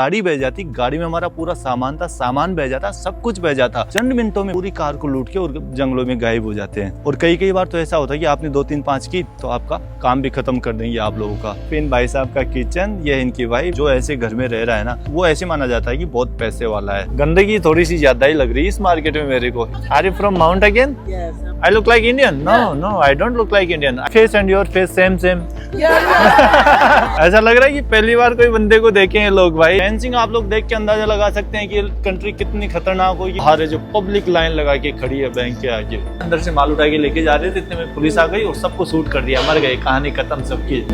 गाड़ी बह जाती, गाड़ी में हमारा पूरा सामान था, सामान बह जाता, सब कुछ बह जाता। चंद मिनटों में पूरी कार को लूट के और जंगलों में गायब हो जाते हैं। और कई बार तो ऐसा होता है कि आपने 2-3-5 की तो आपका काम भी खत्म कर देंगे आप लोगों का। इन भाई साहब का किचन, ये इनकी वाइफ, जो ऐसे घर में रह रहा है ना, वो ऐसे माना जाता है कि बहुत पैसे वाला है। गंदगी थोड़ी सी ज्यादा ही लग रही है इस मार्केट में मेरे को। Are you from mount again? I look like Indian? No, I don't look like Indian. Face and your face same. ऐसा लग रहा है कि पहली बार कोई बंदे को देखे हैं लोग। भाई फेंसिंग आप लोग देख के अंदाजा लगा सकते हैं कि कंट्री कितनी खतरनाक होगी। बाहर जो पब्लिक लाइन लगा के खड़ी है बैंक के आगे, अंदर से माल उठा के लेके जा रहे थे, इतने में पुलिस आ गई और सबको शूट कर दिया, मर गए, कहानी खत्म सबकी।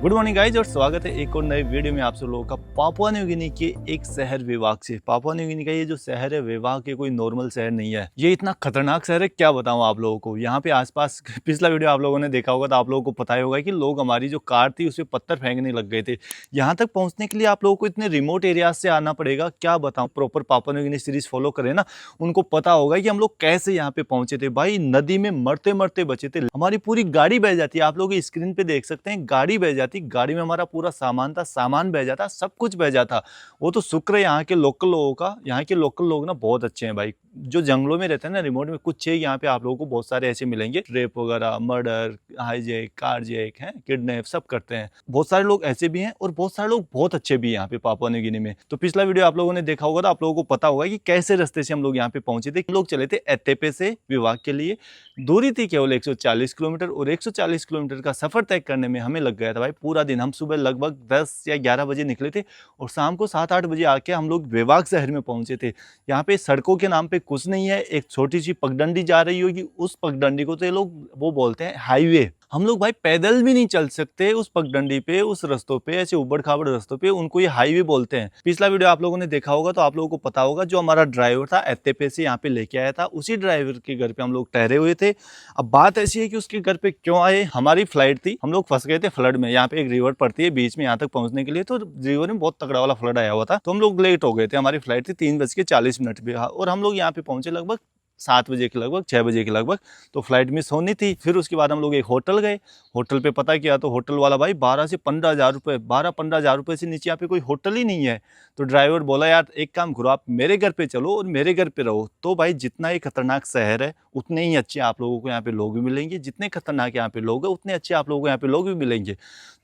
गुड मॉर्निंग गाइज और स्वागत है एक और नए वीडियो में आप सब लोगों का पापुआ न्यू गिनी के एक शहर विवाक से। पापुआ न्यू गिनी का ये जो शहर है विवाक के कोई नॉर्मल शहर नहीं है, ये इतना खतरनाक शहर है क्या बताऊं आप लोगों को। यहाँ पे आसपास पिछला वीडियो आप लोगों ने देखा होगा तो आप लोगों को पता ही होगा कि लोग हमारी जो कार थी उस पर पत्थर फेंकने लग गए थे। यहाँ तक पहुँचने के लिए आप लोगों को इतने रिमोट एरियाज से आना पड़ेगा, क्या बताऊँ। Proper Papua New Guinea series follow करें ना, उनको पता होगा कि हम लोग कैसे यहाँ पे पहुंचे थे। भाई नदी में मरते मरते बचे थे, हमारी पूरी गाड़ी बह जाती है। आप लोग स्क्रीन पे देख सकते हैं, गाड़ी बह जाती, गाड़ी में हमारा पूरा सामान था, सामान बह जाता, सब कुछ बह जाता। वो तो शुक्र है यहाँ के लोकल लोगों का। यहाँ के लोकल लोग ना बहुत अच्छे हैं भाई, जो जंगलों में रहते हैं ना, रिमोट में। कुछ है यहाँ पे आप लोगों को बहुत सारे ऐसे मिलेंगे, रेप वगैरह, मर्डर, हाईजैक, कारजैक है, किडनैप सब करते हैं। बहुत सारे लोग ऐसे भी हैं और बहुत सारे लोग बहुत अच्छे भी हैं यहाँ पे पापुआ न्यू गिनी में। तो पिछला वीडियो आप लोगों ने देखा होगा तो आप लोगों को पता होगा कि कैसे रास्ते से हम लोग यहाँ पे पहुंचे थे। हम लोग चले थे एतेपे से विवाक के लिए। दूरी थी केवल 140 किलोमीटर और 140 किलोमीटर का सफर तय करने में हमें लग गया था भाई पूरा दिन। हम सुबह लगभग 10 या 11 बजे निकले थे और शाम को 7-8 बजे आके हम लोग विवाक शहर में पहुंचे थे। यहाँ पे सड़कों के नाम पे कुछ नहीं है, एक छोटी सी पगडंडी जा रही होगी, उस पगडंडी को तो ये लोग वो बोलते हैं हाईवे। हम लोग भाई पैदल भी नहीं चल सकते उस पगडंडी पे, उस रास्तों पे, ऐसे उबड़ खाबड़ रास्तों पे, उनको ये हाईवे बोलते हैं। पिछला वीडियो आप लोगों ने देखा होगा तो आप लोगों को पता होगा, जो हमारा ड्राइवर था एतेपे से यहाँ पे लेके आया था, उसी ड्राइवर के घर पे हम लोग ठहरे हुए थे। अब बात ऐसी है कि उसके घर पे क्यों आए, हमारी फ्लाइट थी, हम लोग फंस गए थे फ्लड में। यहाँ पे एक रिवर पड़ती है बीच में, यहाँ तक पहुंचने के लिए, तो रिवर में बहुत तगड़ा वाला फ्लड आया हुआ था, तो हम लोग लेट हो गए थे। हमारी फ्लाइट थी 3:40 पे और हम लोग यहाँ पे पहुंचे लगभग 7 बजे के लगभग, 6 बजे के लगभग। तो फ्लाइट मिस होनी थी। फिर उसके बाद हम लोग एक होटल गए, होटल पे पता किया तो होटल वाला भाई 12 से 15 हज़ार रुपये, 12-15 हज़ार रुपये से नीचे यहाँ पे कोई होटल ही नहीं है। तो ड्राइवर बोला यार एक काम करो, आप मेरे घर पे चलो और मेरे घर पे रहो। तो भाई जितना ही खतरनाक शहर है उतने ही अच्छे आप लोगों को यहाँ पे लोग भी मिलेंगे, जितने खतरनाक यहाँ पे लोग हैं उतने अच्छे आप लोगों को यहाँ पे लोग भी मिलेंगे।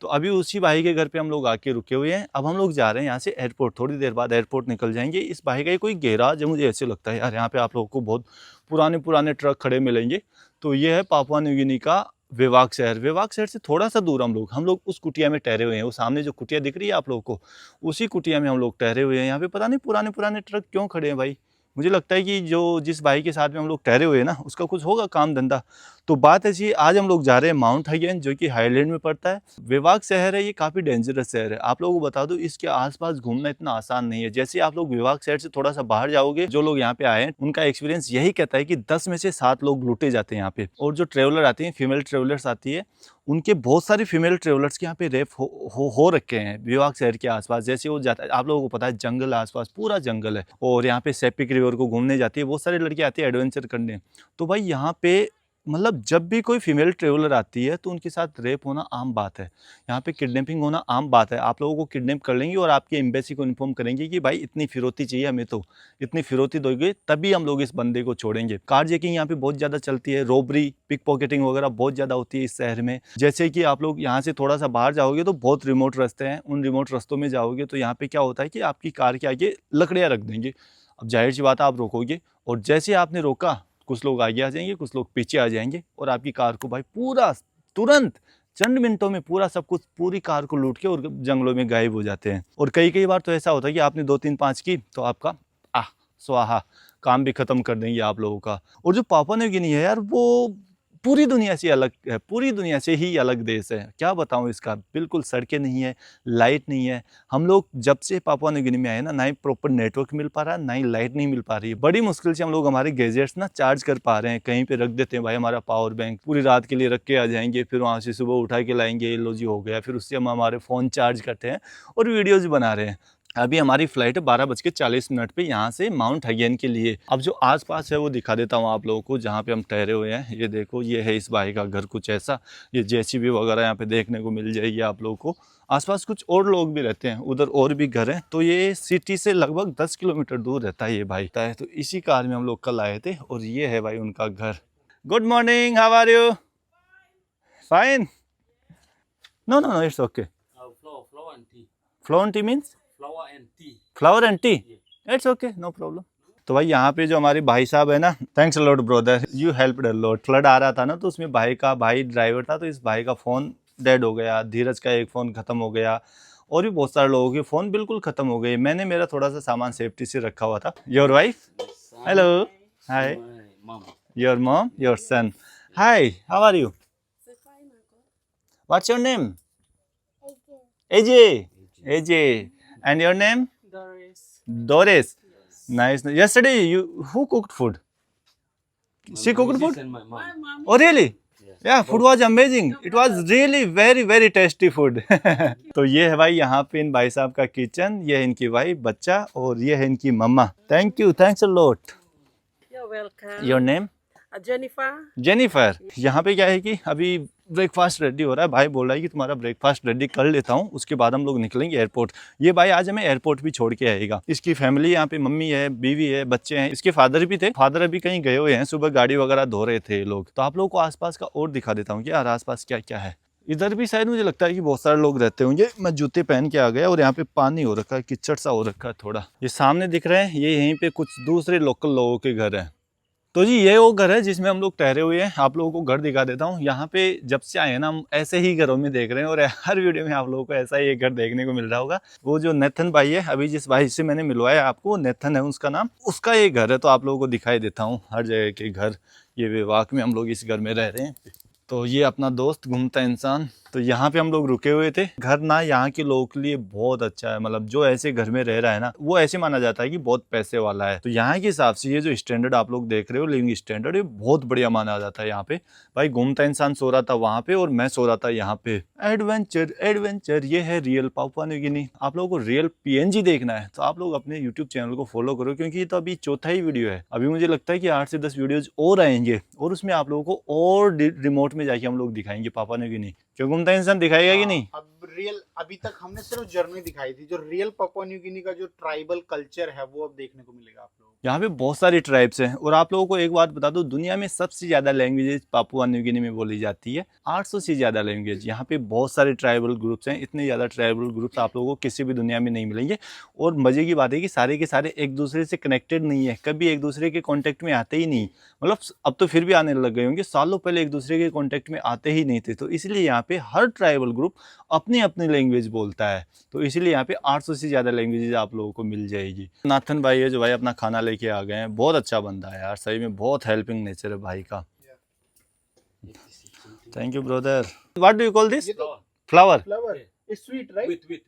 तो अभी उसी भाई के घर पे हम लोग आके रुके हुए हैं। अब हम लोग जा रहे हैं यहाँ से एयरपोर्ट, थोड़ी देर बाद एयरपोर्ट निकल जाएंगे। इस भाई का कोई गैराज है, मुझे ऐसे लगता है यार, यहाँ पे आप लोगों को बहुत पुराने ट्रक खड़े मिलेंगे। तो ये है पापुआ न्यू गिनी का विवाक शहर। विवाक शहर से थोड़ा सा दूर हम लोग उस कुटिया में ठहरे हुए हैं। वो सामने जो कुटिया दिख रही है आप लोगों को, उसी कुटिया में हम लोग ठहरे हुए हैं। यहाँ पे पता नहीं पुराने ट्रक क्यों खड़े हैं भाई। मुझे लगता है कि जिस भाई के साथ में हम लोग ठहरे हुए हैं ना, उसका कुछ होगा काम धंधा। तो बात ऐसी है, आज हम लोग जा रहे हैं माउंट अगेन, जो कि हाईलैंड में पड़ता है। विवाक शहर है, ये काफ़ी डेंजरस शहर है। आप लोगों को बता दूं, इसके आसपास घूमना इतना आसान नहीं है। जैसे आप लोग विवाक शहर से थोड़ा सा बाहर जाओगे, जो लोग यहाँ पे आए हैं उनका एक्सपीरियंस यही कहता है कि 10 में से 7 लोग लूटे जाते हैं यहाँ पे। और जो ट्रेवलर आती हैं, फीमेल ट्रेवलर्स आती है, उनके बहुत सारे फीमेल ट्रेवलर्स के यहाँ पे रेप हो रखे हैं विवाक शहर के आसपास। जैसे वो जाता है, आप लोगों को पता है जंगल, आसपास पूरा जंगल है, और यहाँ पे सेपिक रिवर को घूमने जाती है, बहुत सारी लड़कियाँ आती है एडवेंचर करने। तो भाई यहाँ पे मतलब जब भी कोई फीमेल ट्रेवलर आती है तो उनके साथ रेप होना आम बात है। यहाँ पे किडनैपिंग होना आम बात है। आप लोगों को किडनैप कर लेंगे और आपकी एम्बेसी को इन्फॉर्म करेंगे कि भाई इतनी फिरौती चाहिए हमें, तो इतनी फिरौती दोगे तभी हम लोग इस बंदे को छोड़ेंगे। कारजैकिंग यहाँ पे बहुत ज़्यादा चलती है, रॉबरी, पिक पॉकेटिंग वगैरह बहुत ज़्यादा होती है इस शहर में। जैसे कि आप लोग यहाँ से थोड़ा सा बाहर जाओगे तो बहुत रिमोट रास्ते हैं, उन रिमोट रास्तों में जाओगे तो यहाँ पे क्या होता है कि आपकी कार के आगे लकड़ियाँ रख देंगे। अब जाहिर सी बात है, आप रोकोगे और जैसे आपने रोका, कुछ लोग आगे आ जाएंगे, कुछ लोग पीछे आ जाएंगे और आपकी कार को भाई पूरा तुरंत चंद मिनटों में पूरा सब कुछ, पूरी कार को लूट के और जंगलों में गायब हो जाते हैं। और कई बार तो ऐसा होता है कि आपने 2-3-5 की तो आपका स्वाहा, काम भी खत्म कर देंगे आप लोगों का। और जो पापुआ न्यू गिनी है यार, वो पूरी दुनिया से अलग है, पूरी दुनिया से ही अलग देश है। क्या बताऊं, इसका बिल्कुल सड़कें नहीं है, लाइट नहीं है। हम लोग जब से पापुआ न्यू गिनी में आए ना ही प्रॉपर नेटवर्क मिल पा रहा है, ना ही लाइट नहीं मिल पा रही है। बड़ी मुश्किल से हम लोग हमारे गैजेट्स ना चार्ज कर पा रहे हैं। कहीं पे रख देते हैं भाई, हमारा पावर बैंक पूरी रात के लिए रख के आ जाएंगे, फिर वहाँ से सुबह उठा के लाएंगे, लो जी हो गया। फिर उससे हम हमारे फ़ोन चार्ज करते हैं और वीडियोज़ बना रहे हैं। अभी हमारी फ्लाइट है 12:40 पे यहाँ से माउंट हैगेन के लिए। अब जो आसपास है वो दिखा देता हूँ आप लोगों को, जहाँ पे हम ठहरे हुए हैं। ये देखो, ये है इस भाई का घर कुछ ऐसा। ये जेसीबी वगैरह यहाँ पे देखने को मिल जाएगी आप लोगों को। आसपास कुछ और लोग भी रहते हैं, उधर और भी घर हैं। तो ये सिटी से लगभग 10 किलोमीटर दूर रहता है ये भाई। तो इसी कार में हम लोग कल आए थे और ये है भाई उनका घर। Good morning, how are you? Fine? No no no, it's okay. Flower and tea. Floor and tea means? Flower and tea. Flower and tea? It's okay, no problem. तो भाई यहाँ पे जो हमारे भाई साहब है ना, thanks a lot brother, you helped a lot. Flood आ रहा था ना, तो उसमें भाई ड्राइवर था, तो इस भाई का फ़ोन डेड हो गया, धीरज का एक फ़ोन ख़त्म हो गया, और भी बहुत सारे लोगों के फ़ोन बिल्कुल ख़त्म हो गए। मैंने मेरा थोड़ा सा सामान सेफ्टी से रखा हुआ था। Your wife? Hello, hi. My mom. Your mom, your son. Hi, how are you? What's your name? AJ. AJ. And your name? Doris. Doris. Nice. Yesterday, who cooked food? She cooked Mrs. food? And my mom. Oh, really? Yes. Yeah, food was amazing. It was really very, very tasty food. तो ये है भाई यहाँ पे इन भाई साहब का kitchen, ये है इनकी वाइफ, बच्चा, और ये है इनकी मम्मा। Thank you, thanks a lot. You're welcome. Your name? Jennifer. Jennifer. यहाँ पे क्या है कि अभी ब्रेकफास्ट रेडी हो रहा है। भाई बोल रहा है कि तुम्हारा ब्रेकफास्ट रेडी कर लेता हूँ, उसके बाद हम लोग निकलेंगे एयरपोर्ट। ये भाई आज हमें एयरपोर्ट भी छोड़ के आएगा। इसकी फैमिली यहाँ पे, मम्मी है, बीवी है, बच्चे हैं, इसके फादर भी थे। फादर अभी कहीं गए हुए हैं, सुबह गाड़ी वगैरह धो रहे थे ये लोग। तो आप लोगों को आसपास का और दिखा देता हूँ कि यार आसपास क्या क्या है। इधर भी शायद मुझे लगता है कि बहुत सारे लोग रहते होंगे। मैं जूते पहन के आ गया और यहाँ पे पानी हो रखा है, कीचड़ सा हो रखा है थोड़ा। ये सामने दिख रहे हैं, ये यहीं पे कुछ दूसरे लोकल लोगों के घर हैं। तो जी ये वो घर है जिसमें हम लोग ठहरे हुए हैं। आप लोगों को घर दिखा देता हूँ। यहाँ पे जब से आए हैं ना, हम ऐसे ही घरों में देख रहे हैं, और हर वीडियो में आप लोगों को ऐसा ही एक घर देखने को मिल रहा होगा। वो जो नेथन भाई है, अभी जिस भाई से मैंने मिलवाया आपको, नेथन है उसका नाम, उसका ये घर है। तो आप लोगों को दिखाई देता हूँ हर जगह के घर। ये विवाक में हम लोग इस घर में रह रहे हैं। तो ये अपना दोस्त घूमता इंसान। तो यहाँ पे हम लोग रुके हुए थे। घर ना यहाँ के लोगों के लिए बहुत अच्छा है, मतलब जो ऐसे घर में रह रहा है ना, वो ऐसे माना जाता है कि बहुत पैसे वाला है। तो यहाँ के हिसाब से ये जो स्टैंडर्ड आप लोग देख रहे हो, लिविंग स्टैंडर्ड, ये बहुत बढ़िया माना जाता है यहाँ पे। भाई घूमता इंसान सो रहा था वहाँ पे और मैं सो रहा था यहाँ पे। एडवेंचर एडवेंचर, ये है रियल पापुआ न्यू गिनी। आप लोगों को रियल पीएनजी देखना है तो आप लोग अपने यूट्यूब चैनल को फॉलो करो, क्योंकि ये तो अभी चौथा ही वीडियो है। अभी मुझे लगता है कि 8 से 10 वीडियोज और आएंगे, और उसमें आप लोगों को और रिमोट में जाके हम लोग दिखाएंगे पापुआ न्यू गिनी। क्यों घूमता इंसान दिखाएगा कि नहीं? अब रियल, अभी तक हमने सिर्फ जर्नी दिखाई थी। जो रियल पापुआ न्यू गिनी का जो ट्राइबल कल्चर है वो अब देखने को मिलेगा आप लोगों को। यहाँ पे बहुत सारी ट्राइब्स हैं। और आप लोगों को एक बात बता दूं, दुनिया में सबसे ज्यादा लैंग्वेजेस पापुआ न्यू गिनी में बोली जाती है। 800 से ज्यादा लैंग्वेज। यहाँ पे बहुत सारे ट्राइबल ग्रुप्स हैं। इतने ज्यादा ट्राइबल ग्रुप्स आप लोगों को किसी भी दुनिया में नहीं मिलेंगे। और मजे की बात है कि सारे के सारे एक दूसरे से कनेक्टेड नहीं है, कभी एक दूसरे के कॉन्टेक्ट में आते ही नहीं। मतलब अब तो फिर भी आने लग गए होंगे, सालों पहले एक दूसरे के कॉन्टेक्ट में आते ही नहीं थे। तो इसलिए यहाँ पे हर ट्राइबल ग्रुप अपनी अपनी लैंग्वेज बोलता है। तो इसीलिए यहाँ पे 800 से ज्यादा लैंग्वेजेज आप लोगों को मिल जाएगी। नाथन भाई है जो भाई अपना खाना लेके आ गए हैं। बहुत अच्छा बंदा है यार, सही में बहुत हेल्पिंग नेचर है भाई का। Thank you brother. What do you call this? Flower. Flower is sweet right? With.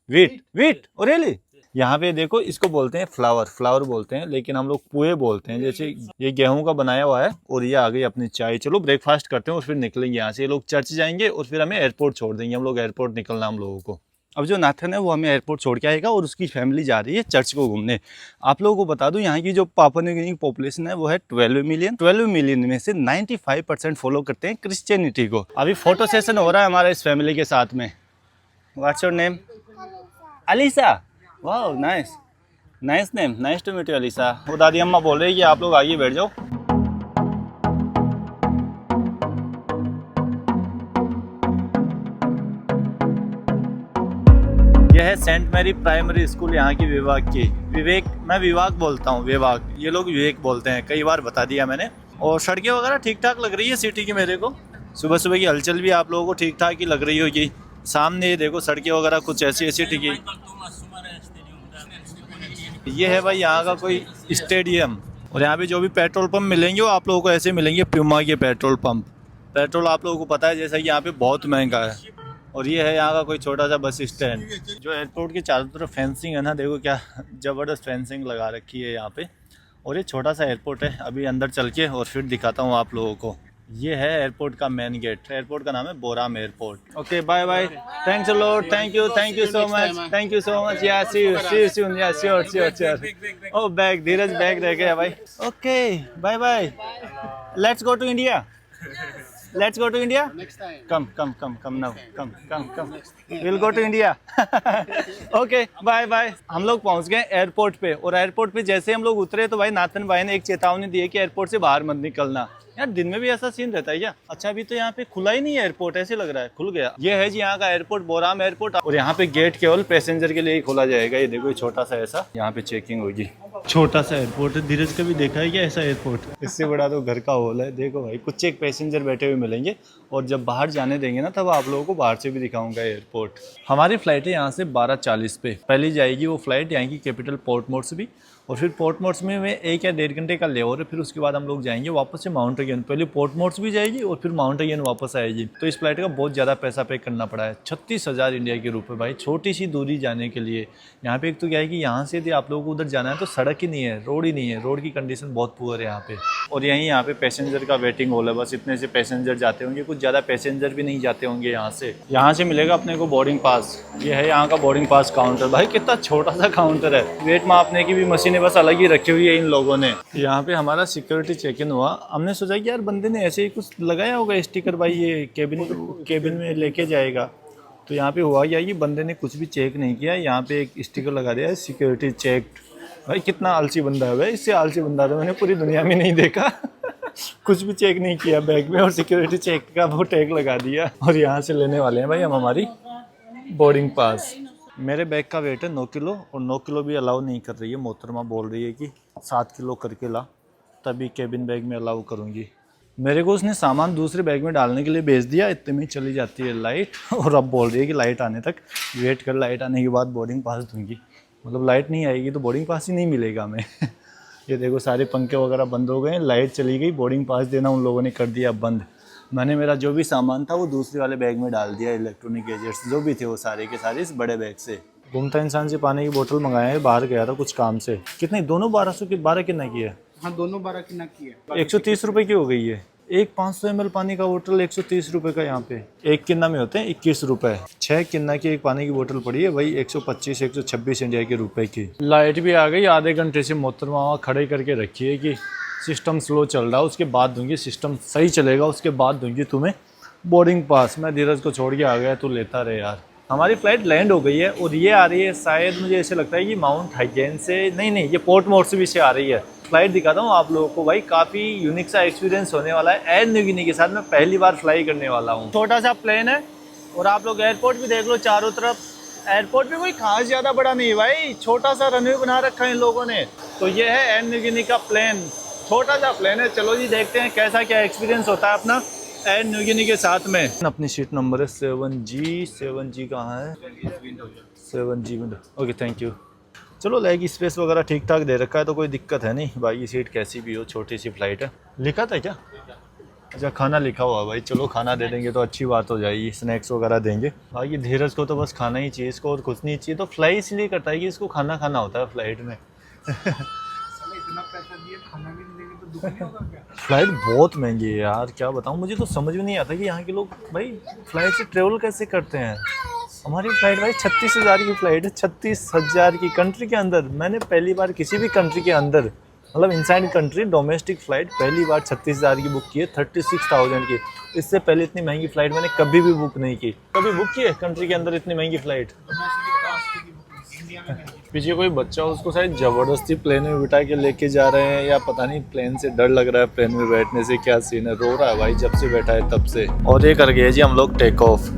Wheat. Wheat? Oh really? यहाँ पे देखो, इसको बोलते हैं फ्लावर। फ्लावर बोलते हैं, लेकिन हम लोग पुए बोलते हैं। जैसे ये गेहूं का बनाया हुआ है, और ये आ गई अपनी चाय। चलो ब्रेकफास्ट करते हैं और फिर निकलेंगे यहाँ से। ये लोग चर्च जाएंगे और फिर हमें एयरपोर्ट छोड़ देंगे। हम लोग एयरपोर्ट निकलना हम लोगों को। अब जो नाथन है वो हमें एयरपोर्ट छोड़ के आएगा, और उसकी फैमिली जा रही है चर्च को घूमने। आप लोगों को बता दूं, यहाँ की जो पापुआ न्यू गिनी की पॉपुलेशन है वो है 12 मिलियन। 12 मिलियन में से 95% फॉलो करते हैं क्रिश्चियनिटी को। अभी फोटो सेशन हो रहा है हमारा इस फैमिली के साथ में। What's your name? अलीसा। वाह, nice nice name, nice to meet you Alyssa. वो दादी अम्मा बोल रही है कि आप लोग आइए बैठ जाओ। यह है सेंट मैरी प्राइमरी स्कूल यहाँ की, विभाग की। विवेक, मैं विभाग बोलता हूँ, विभाग। ये लोग विवेक बोलते हैं, कई बार बता दिया मैंने। और सड़कें वगैरह ठीक ठाक लग रही है सिटी की मेरे को। सुबह सुबह की हलचल भी आप लोगों को ठीक ठाक ही लग रही होगी। सामने देखो सड़कें वगैरह कुछ ऐसी ऐसी टिकी। ये है भाई यहाँ का कोई स्टेडियम। और यहाँ पे जो भी पेट्रोल पंप मिलेंगे वो आप लोगों को ऐसे मिलेंगे, प्यूमा के पेट्रोल पंप। पेट्रोल आप लोगों को पता है जैसा कि यहाँ पे बहुत महंगा है। और ये है यहाँ का कोई छोटा सा बस स्टैंड। जो एयरपोर्ट के चारों तरफ फेंसिंग है ना, देखो क्या ज़बरदस्त फेंसिंग लगा रखी है यहाँ पे। और ये छोटा सा एयरपोर्ट है। अभी अंदर चल के और फिर दिखाता हूँ आप लोगों को। ये है एयरपोर्ट का मेन गेट। एयरपोर्ट का नाम है Boram airport. Okay bye bye, thanks a lot, thank you so much, thank you so much, yeah see you soon, yeah sure. Oh bag, Dheeraj bag रह गया भाई। Okay bye bye, let's go to India, let's go to India, come now, come will go to India. Okay bye bye. हम लोग पहुंच गए airport पे, और airport पे जैसे हम लोग उतरे तो भाई नाथन भाई ने एक चेतावनी दी है कि एयरपोर्ट से बाहर मत निकलना। यार दिन में भी ऐसा सीन रहता है क्या? अच्छा अभी तो यहाँ पे खुला ही नहीं है एयरपोर्ट, ऐसे लग रहा है खुल गया। ये है जी यहाँ का एयरपोर्ट, बोराम एयरपोर्ट, और यहाँ पे गेट केवल पैसेंजर के लिए ही खोला जाएगा। ये देखो ये छोटा सा ऐसा, यहाँ पे चेकिंग होगी। छोटा सा एयरपोर्ट है। धीरज कभी देखा है क्या ऐसा एयरपोर्ट? इससे बड़ा तो घर का हॉल है। देखो भाई कुछ एक पैसेंजर बैठे हुए मिलेंगे, और जब बाहर जाने देंगे ना तब आप लोगों को बाहर से भी दिखाऊंगा एयरपोर्ट। हमारी फ्लाइट है यहाँ से 12:40 पे। पहली जाएगी वो फ्लाइट यहाँ की कैपिटल पोर्ट मोर्सबी, और फिर पोर्ट मोर्सबी में 1 या 1.5 घंटे का लेओवर है। फिर उसके बाद हम लोग जाएंगे वापस से माउंट अगेन। पहले पोर्ट मोर्सबी जाएगी और फिर माउंट अगेन वापस आएगी। तो इस फ्लाइट का बहुत ज़्यादा पैसा पे करना पड़ा है, 36,000 इंडिया के रुपए भाई, छोटी सी दूरी जाने के लिए। यहाँ पे एक तो क्या है कि यहाँ से यदि आप लोगों को उधर जाना है तो सड़क ही नहीं है, रोड ही नहीं है, रोड की कंडीशन बहुत पुअर है यहाँ पे। और यहाँ पे पैसेंजर का वेटिंग हॉल है, बस इतने से पैसेंजर जाते होंगे, कुछ ज़्यादा पैसेंजर भी नहीं जाते होंगे यहाँ से। यहाँ से मिलेगा अपने को बोर्डिंग पास। ये है यहाँ का बोर्डिंग पास काउंटर। भाई कितना छोटा सा काउंटर है, वेट मापने की भी मशीनें बस अलग ही रखी हुई है इन लोगों ने। यहाँ पे हमारा सिक्योरिटी चेक इन हुआ। हमने सोचा कि यार बंदे ने ऐसे ही कुछ लगाया होगा स्टिकर, भाई ये केबिन में लेके जाएगा। तो यहाँ पे हुआ क्या कि बंदे ने कुछ भी चेक नहीं किया, यहाँ पे एक स्टिकर लगा दिया है सिक्योरिटी चेक्ड। भाई कितना आलसी बंदा है भाई, इससे आलसी बंदा तो मैंने पूरी दुनिया में नहीं देखा। कुछ भी चेक नहीं किया बैग में और सिक्योरिटी चेक का वो टैग लगा दिया। और यहाँ से लेने वाले हैं भाई हम हमारी बोर्डिंग पास। मेरे बैग का वेट है 9 किलो, और 9 किलो भी अलाउ नहीं कर रही है मोहतरमा, बोल रही है कि 7 किलो करके ला तभी केबिन बैग में अलाउ करूँगी। मेरे को उसने सामान दूसरे बैग में डालने के लिए भेज दिया, इतने में चली जाती है लाइट, और अब बोल रही है कि लाइट आने तक वेट कर, लाइट आने के बाद बोर्डिंग पास दूंगी। मतलब लाइट नहीं आएगी तो बोर्डिंग पास ही नहीं मिलेगा हमें। ये देखो सारे पंखे वगैरह बंद हो गए, लाइट चली गई, बोर्डिंग पास देना उन लोगों ने कर दिया बंद। मैंने मेरा जो भी सामान था वो दूसरे वाले बैग में डाल दिया, इलेक्ट्रॉनिक गैजेट्स जो भी थे वो सारे के सारे इस बड़े बैग से। घूमता इंसान से पानी की बोतल मंगाया है, बाहर गया था कुछ काम से। कितने दोनों 1200 की, 12 कितना की है? हाँ दोनों 12 की नक की है। 130 रुपये की हो गई है। एक 500 ml पानी का बोतल 130 रुपये का। यहाँ पे एक किन्ना में होते हैं 21 रुपये। 6 किन्ना की एक पानी की बोतल पड़ी है वही 125-126 इंडिया के रुपए की। लाइट भी आ गई, आधे घंटे से मोहतरमा खड़े करके रखी है कि सिस्टम स्लो चल रहा है, उसके बाद दूंगी, सिस्टम सही चलेगा उसके बाद दूंगी तुम्हें बोर्डिंग पास। मैं धीरज को छोड़ के आ गया, तू लेता रहे यार। हमारी फ़्लाइट लैंड हो गई है और ये आ रही है शायद, मुझे ऐसे लगता है कि माउंट हाइगेन से, नहीं ये पोर्ट मोर्सबी से आ रही है। फ्लाइट दिखाता हूँ आप लोगों को भाई, काफ़ी यूनिक सा एक्सपीरियंस होने वाला है। एयर न्यू गिनी के साथ मैं पहली बार फ्लाई करने वाला हूँ। छोटा सा प्लेन है और आप लोग एयरपोर्ट भी देख लो चारों तरफ। एयरपोर्ट भी कोई खास ज़्यादा बड़ा नहीं है भाई, छोटा सा रनवे बना रखा है इन लोगों ने। तो ये है एयर न्यू गिनी का प्लेन, छोटा सा प्लेन है। चलो जी देखते हैं कैसा क्या एक्सपीरियंस होता है अपना एयर न्यू गिनी के साथ में। अपनी सीट नंबर है 7G कहाँ है? 7G window. Okay thank you. चलो लेग स्पेस वगैरह ठीक ठाक दे रखा है तो कोई दिक्कत है नहीं भाई। ये सीट कैसी भी हो, छोटी सी फ्लाइट है। लिखा था क्या? अच्छा खाना लिखा हुआ भाई, चलो खाना दे देंगे तो अच्छी बात हो जाएगी, स्नैक्स वगैरह देंगे। बाकी धीरज को तो बस खाना ही चाहिए, इसको और कुछ नहीं चाहिए। तो फ्लाई इसलिए करता है कि इसको खाना खाना होता है फ्लाइट में। इतना पैसा दिए खाना भी नहीं देंगे तो दुख नहीं होगा क्या? फ्लाइट बहुत महंगी है यार, क्या बताऊँ। मुझे तो समझ में नहीं आता कि यहाँ के लोग भाई फ्लाइट से ट्रेवल कैसे करते हैं। हमारी फ़्लाइट भाई 36,000 की फ़्लाइट है, 36,000 की कंट्री के अंदर। मैंने पहली बार किसी भी कंट्री के अंदर, मतलब इनसाइड कंट्री डोमेस्टिक फ़्लाइट पहली बार 36,000 की बुक की है, 36,000 की। इससे पहले इतनी महंगी फ़्लाइट मैंने कभी भी बुक नहीं की। कभी बुक की है कंट्री के अंदर इतनी महंगी फ़्लाइट? पीछे कोई बच्चा, उसको शायद ज़बरदस्ती प्लेन में बिठा के लेके जा रहे हैं, या पता नहीं प्लेन से डर लग रहा है, प्लेन में बैठने से क्या सीन है। रो रहा है भाई जब से बैठा है तब से। और ये कर गए जी हम लोग टेक ऑफ।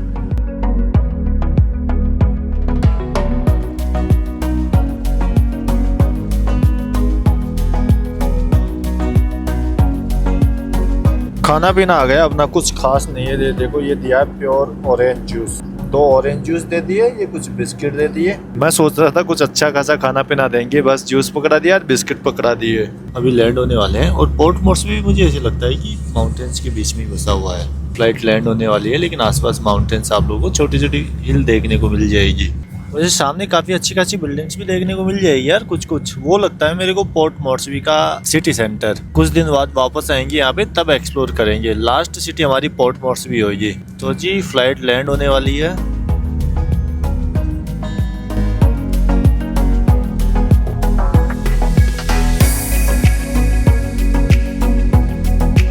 खाना पीना आ गया अपना, कुछ खास नहीं है। देखो ये दिया है pure orange juice, 2 orange juice दे दिए, ये कुछ बिस्किट दे दिए। मैं सोच रहा था कुछ अच्छा खासा खाना पीना देंगे, बस जूस पकड़ा दिया और बिस्किट पकड़ा दिए। अभी लैंड होने वाले हैं और पोर्ट मोर्सबी भी मुझे ऐसे लगता है कि माउंटेन्स के बीच में बसा हुआ है। फ्लाइट लैंड होने वाली है लेकिन आसपास माउंटेन्स आप लोगों को छोटी छोटी हिल देखने को मिल जाएगी। मुझे सामने काफी अच्छी खासी बिल्डिंग्स भी देखने को मिल जाएगी यार, कुछ कुछ वो लगता है मेरे को पोर्ट मॉर्सबी का सिटी सेंटर। कुछ दिन बाद वापस आएंगे यहाँ पे, तब एक्सप्लोर करेंगे। लास्ट सिटी हमारी पोर्ट मॉर्सबी होगी। तो जी फ्लाइट लैंड होने वाली है।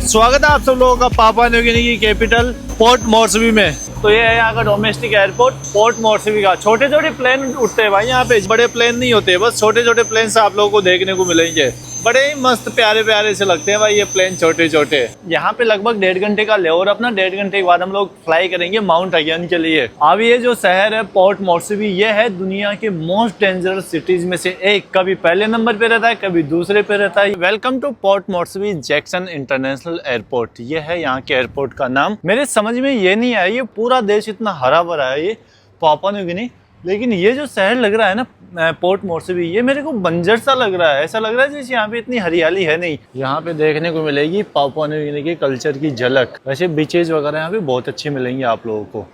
स्वागत है आप सब लोगों का पापुआ न्यू गिनी की कैपिटल पोर्ट मॉर्सबी में। तो ये है यहाँ का डोमेस्टिक एयरपोर्ट पोर्ट मॉर्सबी का। छोटे छोटे प्लेन उठते हैं भाई यहाँ पे, बड़े प्लेन नहीं होते, बस छोटे छोटे प्लेन से आप लोगों को देखने को मिलेंगे। बड़े ही मस्त प्यारे प्यारे से लगते हैं भाई ये प्लेन छोटे छोटे। यहाँ पे लगभग 1.5 घंटे का लेओवर अपना, 1.5 घंटे के बाद हम लोग फ्लाई करेंगे माउंट अगेन के लिए। अब ये जो शहर है पोर्ट मॉर्सबी, ये है दुनिया के मोस्ट डेंजरस सिटीज में से एक। कभी पहले नंबर पे रहता है, कभी दूसरे पे रहता है। Welcome to Port Moresby Jackson international airport, ये है यहाँ के एयरपोर्ट का नाम। मेरे समझ में ये नहीं आया, ये पूरा देश इतना हरा भरा है ये पापुआ न्यू गिनी, लेकिन ये जो शहर लग रहा है ना पोर्ट मॉर्सबी, ये मेरे को बंजर सा लग रहा है। ऐसा लग रहा है जैसे यहाँ पे इतनी हरियाली है नहीं। यहाँ पे देखने को मिलेगी पापुआ न्यू गिनी के कल्चर की झलक। वैसे बीचेज वगैरह यहाँ पे बहुत अच्छे मिलेंगे आप लोगों को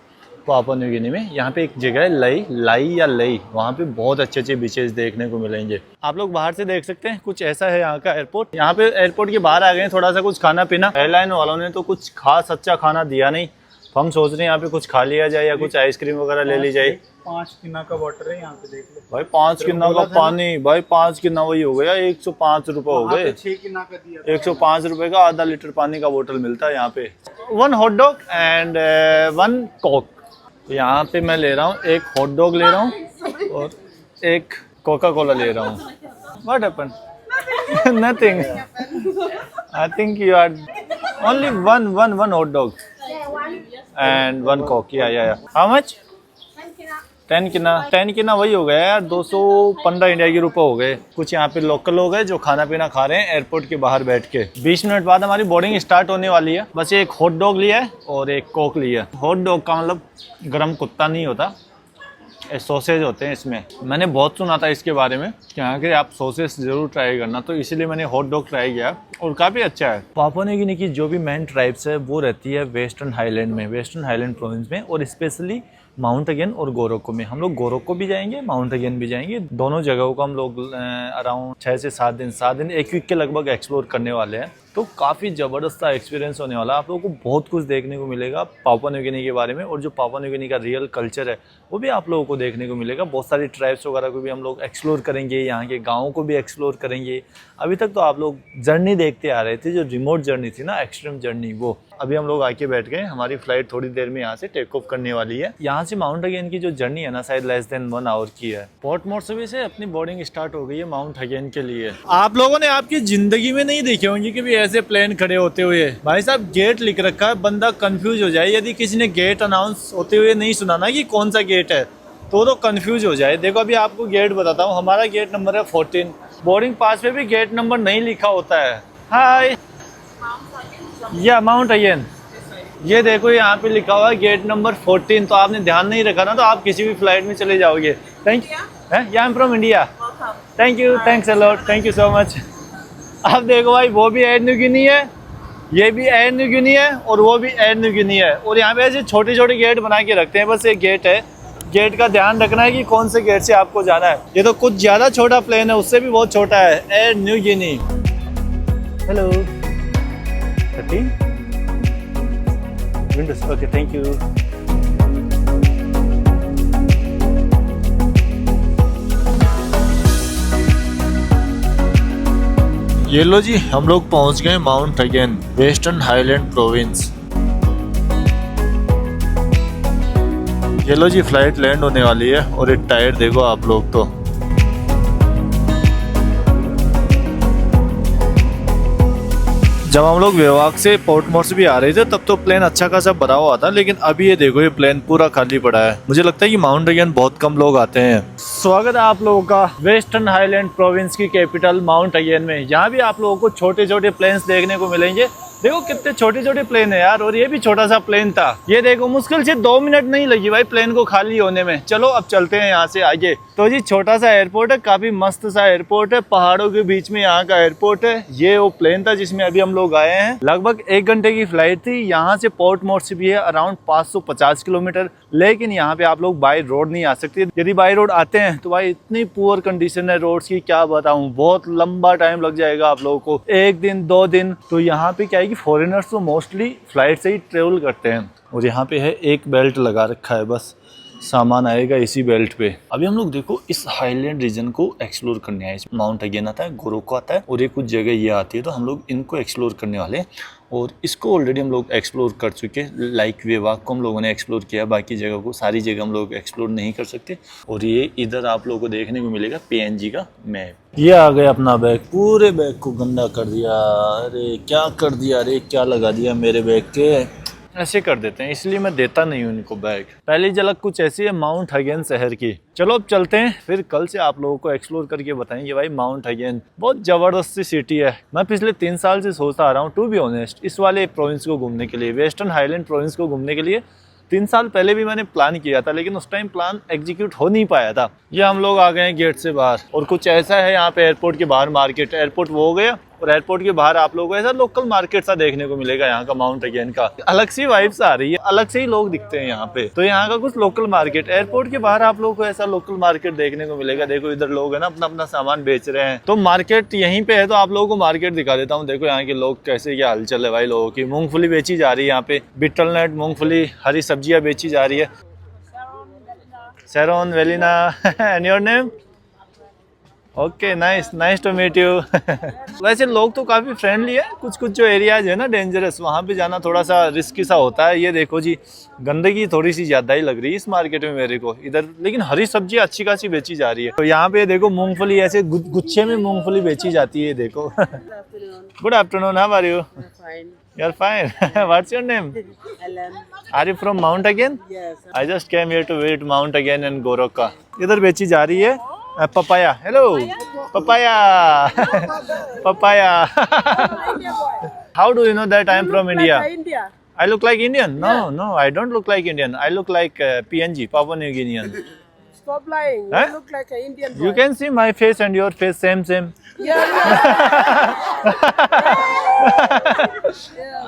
पापुआ न्यू गिनी में। यहाँ पे एक जगह है लई, वहाँ पे बहुत अच्छे अच्छे बीचेज देखने को मिलेंगे। आप लोग बाहर से देख सकते हैं, कुछ ऐसा है यहाँ का एयरपोर्ट। यहाँ पे एयरपोर्ट के बाहर आ गए थोड़ा सा कुछ खाना पीना। एयरलाइन वालों ने तो कुछ खास अच्छा खाना दिया नहीं, तो हम सोच रहे हैं यहाँ पे कुछ खा लिया जाए या कुछ आइसक्रीम वगैरह ले ली जाए। 5 किन्ना का वाटर है यहाँ पे, देख लो भाई 5 किन्ना का पानी, भाई 5 किन्ना वही हो गया 105 रुपए हो गए। 6 किन्ना का दिया, 105 रुपए का आधा लीटर पानी का बोतल मिलता है यहाँ पे। 1 हॉट डॉग एंड 1 कोक। यहाँ पे मैं ले रहा हूँ, एक हॉट डॉग ले रहा हूँ और एक कोका कोला ले रहा हूँ। What happened? Nothing. I think you are only one hot dog and 1 coke. Yeah. How much? 10 किना वही हो गया यार, 215 इंडिया के रुपए हो गए। कुछ यहाँ पे लोकल लोग हैं जो खाना पीना खा रहे हैं एयरपोर्ट के बाहर बैठ के। 20 मिनट बाद हमारी बोर्डिंग स्टार्ट होने वाली है। बस एक हॉट डॉग लिया है और एक कोक लिया है। हॉट डॉग का मतलब गरम कुत्ता नहीं होता, सॉसेज होते हैं इसमें। मैंने बहुत सुना था इसके बारे में कि यहाँ के आप सॉसेज जरूर ट्राई करना, तो इसीलिए मैंने हॉट डॉग ट्राई किया और काफ़ी अच्छा है। पापुआ न्यू गिनी की जो भी मेन ट्राइब्स है वो रहती है वेस्टर्न हाईलैंड में, वेस्टर्न हाईलैंड प्रोविंस में, और स्पेशली माउंट अगेन और गोरोको में। हम लोग गोरोको भी जाएंगे, माउंट अगेन भी जाएंगे। दोनों जगहों को हम लोग अराउंड 6 से 7 दिन एक वीक के लगभग एक्सप्लोर करने वाले हैं। तो काफ़ी ज़बरदस्त एक्सपीरियंस होने वाला है। आप लोगों को बहुत कुछ देखने को मिलेगा पापुआ न्यू गिनी के बारे में, और जो पापुआ न्यू गिनी का रियल कल्चर है वो भी आप लोगों को देखने को मिलेगा। बहुत सारी ट्राइब्स वगैरह को भी हम लोग एक्सप्लोर करेंगे, यहाँ के गाँवों को भी एक्सप्लोर करेंगे। अभी तक तो आप लोग जर्नी देखते आ रहे थे, जो रिमोट जर्नी थी ना, एक्सट्रीम जर्नी, वो अभी हम लोग आके बैठ गए। हमारी फ्लाइट थोड़ी देर में यहाँ से टेक ऑफ करने वाली है। यहाँ से माउंट अगेन की जो जर्नी है ना, शायद लेस देन 1 आवर की है। पोर्ट मॉर्सबी से अपनी बोर्डिंग स्टार्ट हो गई है माउंट अगेन के लिए। आप लोगों ने आपकी जिंदगी में नहीं देखे होंगे कि भी ऐसे प्लेन खड़े होते हुए। भाई साहब गेट लिख रखा है, बंदा कंफ्यूज हो जाए यदि किसी ने गेट अनाउंस होते हुए नहीं सुना ना कि कौन सा गेट है, तो कंफ्यूज हो जाए। देखो अभी आपको गेट बताता हूँ, हमारा गेट नंबर है 14। बोर्डिंग पास पे भी गेट नंबर नहीं लिखा होता है। हाय या माउंट अगेन, ये देखो यहाँ पे लिखा हुआ है गेट नंबर 14। तो आपने ध्यान नहीं रखा ना, तो आप किसी भी फ्लाइट में चले जाओगे। Thank you. Yeah I am from India. Thank you, thanks a lot, thank you so much. अब देखो भाई, वो भी एयर न्यू गिनी है, ये भी एयर न्यू गिनी है, और वो भी एयर न्यू गिनी है। और यहाँ पे ऐसे छोटे छोटे गेट बना के रखते हैं। बस एक गेट है, गेट का ध्यान रखना है कि कौन से गेट से आपको जाना है। ये तो कुछ ज़्यादा छोटा प्लेन है, उससे भी बहुत छोटा है, air New Guinea. Hello 13 Windows, okay thank you. ये लो जी, हम लोग पहुंच गए mount again, western highland province. ये लो जी, फ्लाइट लैंड होने वाली है, और एक टायर देखो आप लोग। तो जब हम लोग विभाग से पोर्ट मॉर्सबी आ रहे थे तब तो प्लेन अच्छा खासा भरा हुआ था, लेकिन अभी ये देखो ये प्लेन पूरा खाली पड़ा है। मुझे लगता है कि माउंट अगेन बहुत कम लोग आते हैं। स्वागत है आप लोगों का वेस्टर्न हाईलैंड प्रोविंस की कैपिटल माउंट अगेन में। यहाँ भी आप लोगों को छोटे छोटे प्लेन्स देखने को मिलेंगे। देखो कितने छोटे छोटे प्लेन है यार, और ये भी छोटा सा प्लेन था। ये देखो मुश्किल से 2 मिनट नहीं लगी भाई प्लेन को खाली होने में। चलो अब चलते हैं यहाँ से आगे। तो जी छोटा सा एयरपोर्ट है, काफी मस्त सा एयरपोर्ट है, पहाड़ों के बीच में यहाँ का एयरपोर्ट है। ये वो प्लेन था जिसमें अभी हम लोग आए हैं। लगभग 1 घंटे की फ्लाइट थी। यहाँ से पोर्ट मोर्सी भी है अराउंड 550 किलोमीटर, लेकिन यहाँ पे आप लोग बाय रोड नहीं आ सकते। यदि बाय रोड आते हैं तो भाई इतनी पुअर कंडीशन है रोड्स की, क्या बताऊं, बहुत लंबा टाइम लग जाएगा आप लोगों को, 1 दिन 2 दिन। तो यहाँ पे क्या है कि फॉरेनर्स तो मोस्टली फ्लाइट से ही ट्रेवल करते हैं। और यहाँ पे है एक बेल्ट लगा रखा है, बस सामान आएगा इसी बेल्ट पे। अभी हम लोग देखो इस हाईलैंड रीजन को एक्सप्लोर करने आए। माउंट अगेन आता है, गोरोको आता है, और ये कुछ जगह ये आती है, तो हम लोग इनको एक्सप्लोर करने वाले हैं। और इसको ऑलरेडी हम लोग एक्सप्लोर कर चुके हैं, लाइक वेवाक को हम लोगों ने एक्सप्लोर किया, बाकी जगह को सारी जगह हम लोग एक्सप्लोर नहीं कर सकते। और ये इधर आप लोगों को देखने को मिलेगा PNG का मैप। ये आ गया अपना बैग, पूरे बैग को गंदा कर दिया। अरे क्या कर दिया, अरे क्या लगा दिया मेरे बैग के। ऐसे कर देते हैं, इसलिए मैं देता नहीं हूँ इनको बैग। पहली झलक कुछ ऐसी है माउंट अगेन शहर की। चलो अब चलते हैं, फिर कल से आप लोगों को एक्सप्लोर करके बताएंगे भाई माउंट अगेन बहुत जबरदस्त सिटी है। मैं पिछले 3 साल से सोचता आ रहा हूँ टू बी ऑनेस्ट, इस वाले प्रोविंस को घूमने के लिए, वेस्टर्न हाईलैंड प्रोविंस को घूमने के लिए। 3 साल पहले भी मैंने प्लान किया था, लेकिन उस टाइम प्लान एग्जीक्यूट हो नहीं पाया था। ये हम लोग आ गए हैं गेट से बाहर, और कुछ ऐसा है यहाँ पे एयरपोर्ट के बाहर मार्केट। एयरपोर्ट वो हो गया, और एयरपोर्ट के बाहर आप लोगों को ऐसा लोकल मार्केट सा देखने को मिलेगा। यहाँ का माउंट अगेन का अलग सी वाइब्स आ रही है, अलग से ही लोग दिखते हैं यहाँ पे। तो यहाँ का कुछ लोकल मार्केट, एयरपोर्ट के बाहर आप लोगों को ऐसा लोकल मार्केट देखने को मिलेगा। देखो इधर लोग है ना अपना अपना सामान बेच रहे हैं। तो मार्केट यहीं पे है, तो आप लोगों को मार्केट दिखा देता हूँ। देखो यहाँ के लोग कैसे, क्या हलचल है भाई लोगों की। मूंगफली बेची जा रही है यहाँ पे, बिटल नट, मूंगफली, हरी सब्जियाँ बेची जा रही है। Sharon, Velina, and your name? Okay, nice to meet you. वैसे लोग तो काफ़ी फ्रेंडली है। कुछ कुछ जो एरियाज है ना डेंजरस, वहाँ पे जाना थोड़ा सा रिस्की सा होता है। ये देखो जी, गंदगी थोड़ी सी ज़्यादा ही लग रही है इस मार्केट में मेरे को इधर, लेकिन हरी सब्जी अच्छी खासी बेची जा रही है। तो यहाँ पे देखो मूंगफली, ऐसे गुच्छे में मूंगफली बेची जाती है। देखो good afternoon, how are you? Fine. You're fine. What's your name? Ellen. Are you from Mount Again? Yes. I just came here to visit Mount Again and Goroka. इधर बेची जा रही है papaya. Hello papaya. Papaya. How do you know that I am from India? India. I look like Indian? No, I don't look like Indian. I look like PNG, Papua New Guinean. Stop lying. Huh? You look like an Indian boy. You can see my face and your face same. Yeah.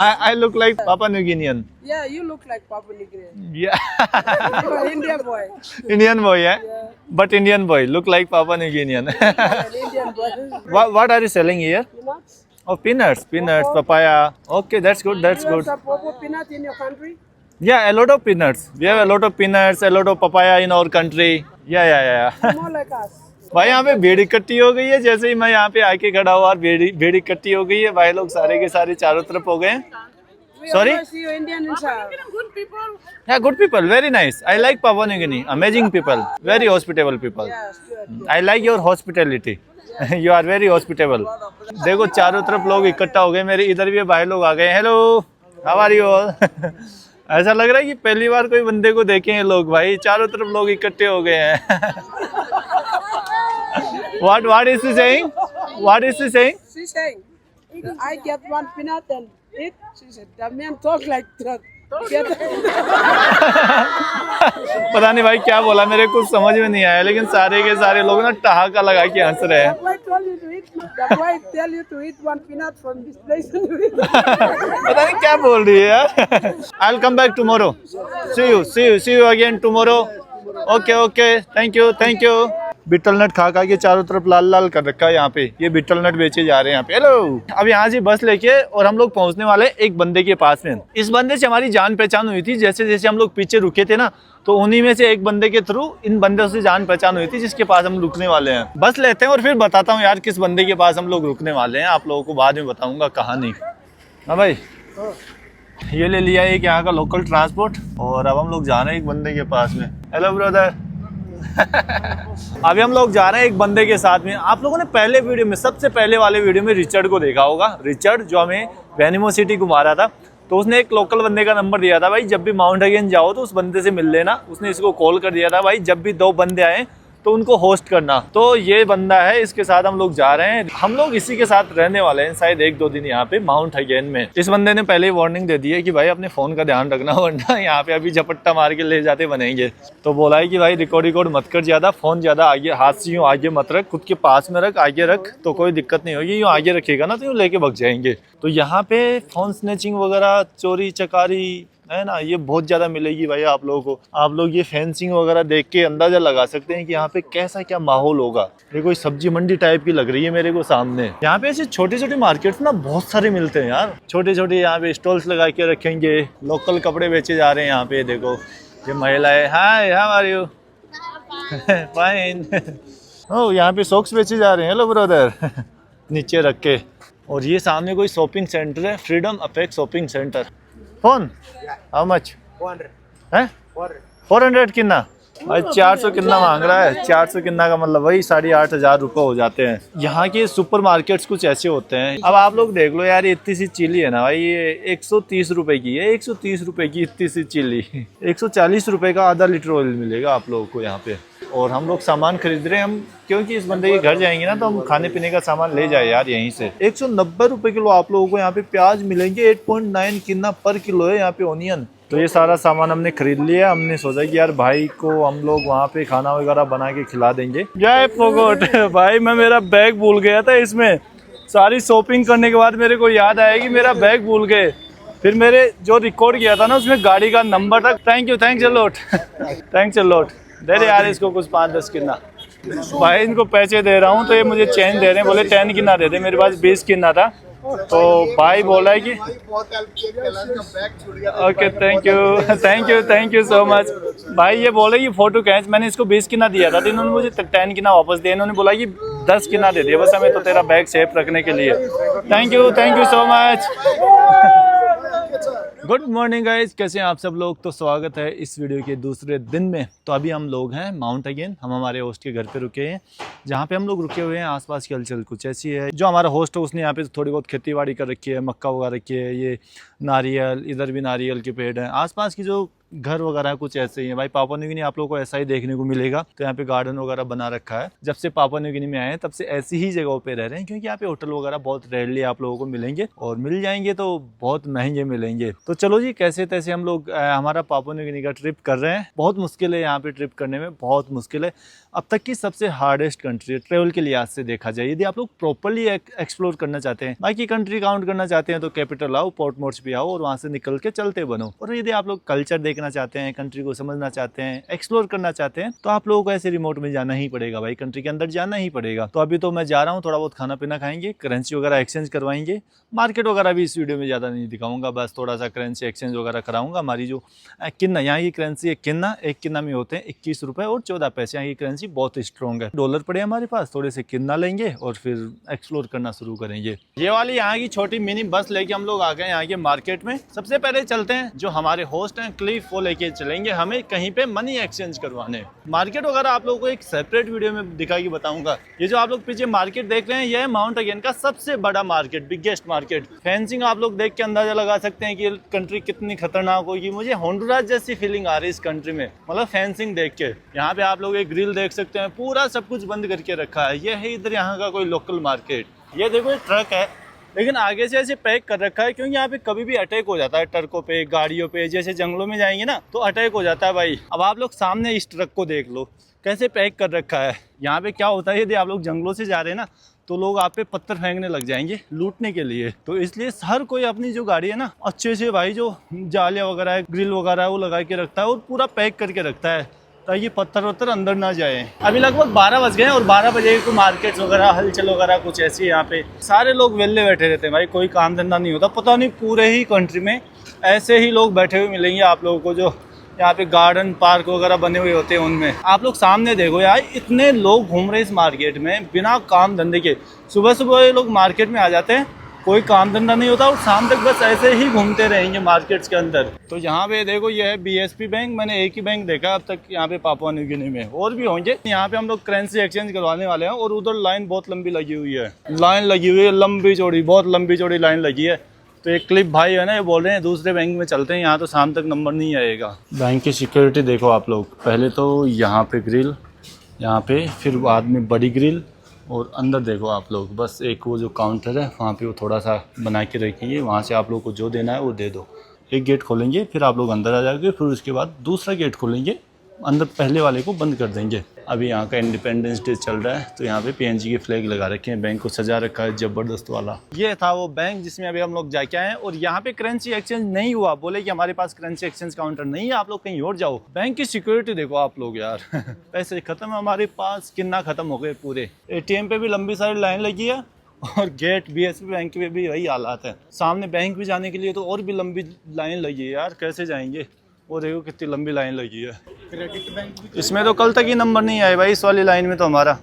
I look like Papua New Guinean. Yeah, you look like Papua New Guinea. Yeah. You're an Indian boy. Indian boy, yeah? Yeah. But Indian boy, look like Papua New Guinean. An Indian boy. What are you selling here? Peanuts? Oh, peanuts, papaya. Okay, that's good, that's You have good. some Popo peanut in your country? Yeah, a lot of peanuts. We have a lot of peanuts, a lot of papaya in our country. Yeah. More like us. भाई यहाँ पे भीड़ इकट्ठी हो गई है। जैसे ही मैं यहाँ पे आके खड़ा हुआ, भीड़ इकट्ठी हो गई है। भाई लोग सारे के सारे चारों तरफ हो गए हैं। We Sorry? always see you Indian inside. Good people. Yeah, good people, very nice. I like Papua New Guinea. Amazing people, very hospitable people. Yes, good. I like your hospitality. You are very hospitable. देखो चारों तरफ लोग इकट्ठा हो गए मेरे। इधर भी भाई लोग आ गए। Hello, how are you all? ऐसा लग रहा है कि पहली बार कोई बंदे को देखे हैं लोग। भाई चारों तरफ लोग इकट्ठे हो गए हैं। What is he saying? What is he saying? She's saying, I get one peanut and eat. She said, the man talk like that. पता नहीं भाई क्या बोला, मेरे कुछ समझ में नहीं आया, लेकिन सारे के सारे लोग ना ठहाका लगा के हंस रहे हैं। The boy told you to eat. The boy tell you to eat one peanut from this place. पता नहीं क्या बोल रही है यार। I'll come back tomorrow. See you again tomorrow. Okay. Thank you. Betel nut खा के चारों तरफ लाल लाल कर रखा है यहाँ पे। ये बिटल नट बेचे जा रहे हैं यहाँ पे। हेलो, अब यहाँ से बस लेके और हम लोग पहुँचने वाले एक बंदे के पास में। इस बंदे से हमारी जान पहचान हुई थी। जैसे जैसे हम लोग पीछे रुके थे ना, तो उन्हीं में से एक बंदे के थ्रू इन बंदों से जान पहचान हुई थी, जिसके पास हम रुकने वाले हैं। बस लेते हैं और फिर बताता हूँ यार किस बंदे के पास हम लोग रुकने वाले हैं। आप लोगों को बाद में बताऊंगा कहानी। हाँ भाई, ये ले लिया एक यहाँ का लोकल ट्रांसपोर्ट, और अब हम लोग जा रहे हैं एक बंदे के पास में। Hello brother. अभी हम लोग जा रहे हैं एक बंदे के साथ में। आप लोगों ने पहले वीडियो में, सबसे पहले वाले वीडियो में रिचर्ड को देखा होगा। रिचर्ड जो हमें वैनिमो सिटी घुमा रहा था, तो उसने एक लोकल बंदे का नंबर दिया था। भाई जब भी माउंट अगेन जाओ तो उस बंदे से मिल लेना। उसने इसको कॉल कर दिया था, भाई जब भी 2 बंदे आए तो उनको होस्ट करना। तो ये बंदा है, इसके साथ हम लोग जा रहे हैं। हम लोग इसी के साथ रहने वाले हैं शायद 1-2 दिन यहाँ पे माउंट हैगन में। इस बंदे ने पहले ही वार्निंग दे दी है कि भाई अपने फ़ोन का ध्यान रखना, वरना यहाँ पे अभी झपट्टा मार के ले जाते बनेंगे। तो बोला है कि भाई रिकॉर्ड मत कर ज़्यादा, फ़ोन ज़्यादा आगे हाथ से यूँ आगे मत रख, खुद के पास में रख, आगे रख तो कोई दिक्कत नहीं होगी। यूँ आगे रखेगा ना तो यूँ लेके भग जाएंगे। तो यहाँ पे फ़ोन स्नैचिंग वगैरह, चोरी चकारी है ना, ये बहुत ज़्यादा मिलेगी भाई आप लोगों को। आप लोग ये फेंसिंग वगैरह देख के अंदाज़ा लगा सकते हैं कि यहाँ पे कैसा क्या माहौल होगा। ये कोई सब्जी मंडी टाइप की लग रही है मेरे को सामने। यहाँ पे ऐसे छोटे छोटे मार्केट्स ना बहुत सारे मिलते हैं यार। छोटे छोटे यहाँ पे स्टॉल्स लगा के रखेंगे, लोकल कपड़े बेचे जा रहे हैं यहाँ पे। देखो ये महिलाएं, hi how are you, fine. Oh यहाँ पे सॉक्स बेचे जा रहे हैं, हेलो ब्रदर, नीचे रख के। और ये सामने कोई शॉपिंग सेंटर है, freedom apex shopping centre. Phone how much 400 है, 400 कितना भाई, 400 कितना मांग रहा है। 400 कितना का मतलब वही 8,500 रुपये हो जाते हैं। यहाँ के सुपर मार्केट्स कुछ ऐसे होते हैं। अब आप लोग देख लो यार, ये इतनी सी चिली है ना भाई, ये 130 रुपए की है। 130 रुपए की इतनी सी चिली, 140 रुपए का आधा लीटर ऑयल मिलेगा आप लोगों को यहाँ पे। और हम लोग सामान खरीद रहे हैं हम, क्योंकि इस बंदे के घर जाएंगे ना तो हम खाने पीने का सामान ले जाए यार यहीं से। 190 रुपए किलो आप लोगों को यहाँ पे प्याज मिलेंगे। 8.9 कितना पर किलो है यहाँ पे ऑनियन। तो ये सारा सामान हमने खरीद लिया। हमने सोचा कि यार भाई को हम लोग वहाँ पे खाना वगैरह बना के खिला देंगे। जय फोगोट भाई, मैं मेरा बैग भूल गया था इसमें। सारी शॉपिंग करने के बाद मेरे को याद आया कि मेरा बैग भूल गए। फिर मेरे जो रिकॉर्ड किया था ना उसमें गाड़ी का नंबर था। Thanks a lot, thanks a lot. दे दे यार इसको कुछ 5-10 किन्ना। भाई इनको पैसे दे रहा हूँ तो ये मुझे चेन दे रहे हैं, बोले 10 किन्ना दे दे। मेरे पास 20 किन्ना था तो भाई बोला है कि okay thank you so much. भाई ये बोले कि फोटो खींच, मैंने इसको 20 किन्ना दिया था तो इन्होंने मुझे 10 किन्ना वापस दिया। इन्होंने बोला कि 10 किन्ना दे दिया बस हमें तो तेरा बैग सेफ रखने के लिए। Thank you so much. Good morning guys, कैसे हैं आप सब लोग। तो स्वागत है इस वीडियो के दूसरे दिन में। तो अभी हम लोग हैं माउंट हैगन। हम हमारे होस्ट के घर पे रुके हैं। जहाँ पे हम लोग रुके हुए हैं आसपास की हलचल कुछ ऐसी है। जो हमारा होस्ट है उसने यहाँ पे थोड़ी बहुत खेती बाड़ी कर रखी है, मक्का उगा रखी है, ये नारियल, इधर भी नारियल के पेड़ हैं। आसपास की जो घर वगैरह कुछ ऐसे ही है भाई। पापुआ न्यू गिनी आप लोगों को ऐसा ही देखने को मिलेगा। तो यहाँ पे गार्डन वगैरह बना रखा है। जब से पापुआ न्यू गिनी में आए हैं तब से ऐसी ही जगहों पे रह रहे हैं, क्योंकि यहाँ पे होटल वगैरह बहुत रेयरली आप लोगों को मिलेंगे, और मिल जाएंगे तो बहुत महंगे मिलेंगे। तो चलो जी, कैसे तैसे हम लोग हमारा पापुआ न्यू गिनी का ट्रिप कर रहे हैं। बहुत मुश्किल है यहाँ पे ट्रिप करने में, बहुत मुश्किल है। अब तक की सबसे हार्डेस्ट कंट्री है ट्रेवल के लिहाज से देखा जाए। यदि आप लोग प्रॉपरली एक्सप्लोर करना चाहते हैं, बाकी कंट्री काउंट करना चाहते हैं, तो कैपिटल आओ, पोर्ट मोर्सबी आओ और वहाँ से निकल के चलते बनो। और यदि आप लोग कल्चर देखना चाहते हैं, कंट्री को समझना चाहते हैं, एक्सप्लोर करना चाहते हैं, तो आप लोगों को ऐसे रिमोट में जाना ही पड़ेगा भाई। कंट्री के अंदर जाना ही पड़ेगा। तो अभी तो मैं जा रहा हूँ, थोड़ा बहुत खाना पीना खाएंगे, करेंसी वगैरह एक्सचेंज करवाएंगे। मार्केट वगैरह भी इस वीडियो में ज़्यादा नहीं दिखाऊंगा, बस थोड़ा सा करेंसी एक्सचेंज वगैरह कराऊंगा। हमारी जो किन्ना, यहाँ की करेंसी एक किन्ना में होते हैं 21 रुपये और 14 पैसे। यहाँ की करेंसी बहुत स्ट्रॉन्ग है। डॉलर पड़े हमारे पास, थोड़े से किन्ना लेंगे और फिर एक्सप्लोर करना शुरू करेंगे। ये वाली यहाँ की छोटी मिनी बस लेके हम लोग आ गए यहाँ के मार्केट में। सबसे पहले चलते हैं, जो हमारे होस्ट हैं क्लिफ, वो लेके चलेंगे हमें कहीं पे मनी एक्सचेंज करवाने। मार्केट वगैरह आप लोगों को एक सेपरेट वीडियो में दिखा के बताऊंगा। ये जो आप लोग पीछे मार्केट देख रहे हैं, ये है माउंट हैगन का सबसे बड़ा मार्केट, बिगेस्ट मार्केट। फेंसिंग आप लोग देख के अंदाजा लगा सकते हैं कि कंट्री कितनी खतरनाक होगी। मुझे होंडुरास जैसी फीलिंग आ रही है इस कंट्री में, मतलब फेंसिंग देख के। यहाँ पे आप लोग एक ग्रिल देख सकते हैं, पूरा सब कुछ बंद करके रखा है। ये है इधर यहाँ का कोई लोकल मार्केट। ये देखो एक ट्रक है, लेकिन आगे से ऐसे पैक कर रखा है, क्योंकि यहाँ पे कभी भी अटैक हो जाता है ट्रकों पे, गाड़ियों पे। जैसे जंगलों में जाएंगे ना तो अटैक हो जाता है भाई। अब आप लोग सामने इस ट्रक को देख लो कैसे पैक कर रखा है। यहाँ पे क्या होता है, यदि आप लोग जंगलों से जा रहे हैं ना तो लोग आप पे पत्थर फेंकने लग जाएंगे लूटने के लिए। तो इसलिए हर कोई अपनी जो गाड़ी है ना अच्छे से भाई, जो जालियाँ वगैरह है, ग्रिल वगैरह है, वो लगा के रखता है और पूरा पैक करके रखता है ताकि पत्थर वत्थर अंदर ना जाए। अभी लगभग 12 बज गए हैं और 12 बजे को मार्केट वगैरह हलचल वगैरह कुछ ऐसी है। यहाँ पे सारे लोग वेले बैठे रहते हैं भाई, कोई काम धंधा नहीं होता। पता नहीं पूरे ही कंट्री में ऐसे ही लोग बैठे हुए मिलेंगे आप लोगों को, जो यहाँ पे गार्डन पार्क वगैरह बने हुए होते हैं उनमें। आप लोग सामने देखो यार, इतने लोग घूम रहे हैं इस मार्केट में बिना काम धंधे के। सुबह सुबह ये लोग मार्केट में आ जाते हैं, कोई काम धंधा नहीं होता और शाम तक बस ऐसे ही घूमते रहेंगे मार्केट्स के अंदर। तो यहाँ पे देखो, ये है बीएसपी बैंक। मैंने एक ही बैंक देखा अब तक यहाँ पे पापुआ न्यू गिनी में, और भी होंगे। यहाँ पे हम लोग करेंसी एक्सचेंज करवाने वाले हैं और उधर लाइन बहुत लंबी लगी हुई है। लाइन लगी हुई है लंबी चौड़ी, बहुत लंबी चौड़ी लाइन लगी है। तो एक क्लिप भाई है ना, ये बोल रहे हैं दूसरे बैंक में चलते हैं, यहाँ तो शाम तक नंबर नहीं आएगा। बैंक की सिक्योरिटी देखो आप लोग। पहले तो यहाँ पे ग्रिल, यहाँ पे फिर बाद में बड़ी ग्रिल, और अंदर देखो आप लोग, बस एक वो जो काउंटर है वहाँ पे वो थोड़ा सा बना के रखिए, वहाँ से आप लोग को जो देना है वो दे दो। एक गेट खोलेंगे, फिर आप लोग अंदर आ जाओगे, फिर उसके बाद दूसरा गेट खोलेंगे, अंदर पहले वाले को बंद कर देंगे। अभी यहाँ का इंडिपेंडेंस डे चल रहा है, तो यहाँ पे पीएनजी के फ्लैग लगा रखे हैं, बैंक को सजा रखा है जबरदस्त वाला। ये था वो बैंक जिसमें अभी हम लोग जाके आए हैं, और यहाँ पे करेंसी एक्सचेंज नहीं हुआ, बोले कि हमारे पास करेंसी एक्सचेंज काउंटर नहीं है, आप लोग कहीं और जाओ। बैंक की सिक्योरिटी देखो आप लोग यार पैसे खत्म है हमारे पास, कितना खत्म हो गए पूरे। एटीएम पे भी लंबी सारी लाइन लगी है, और गेट बीएसबी बैंक पे भी वही हालात है। सामने बैंक भी जाने के लिए तो और भी लंबी लाइन लगी है यार, कैसे जाएंगे। वो देखो कितनी लंबी लाइन लगी है। क्रेडिट बैंक भी इसमें तो कल तक ही नंबर नहीं आए भाई, इस वाली लाइन में तो हमारा।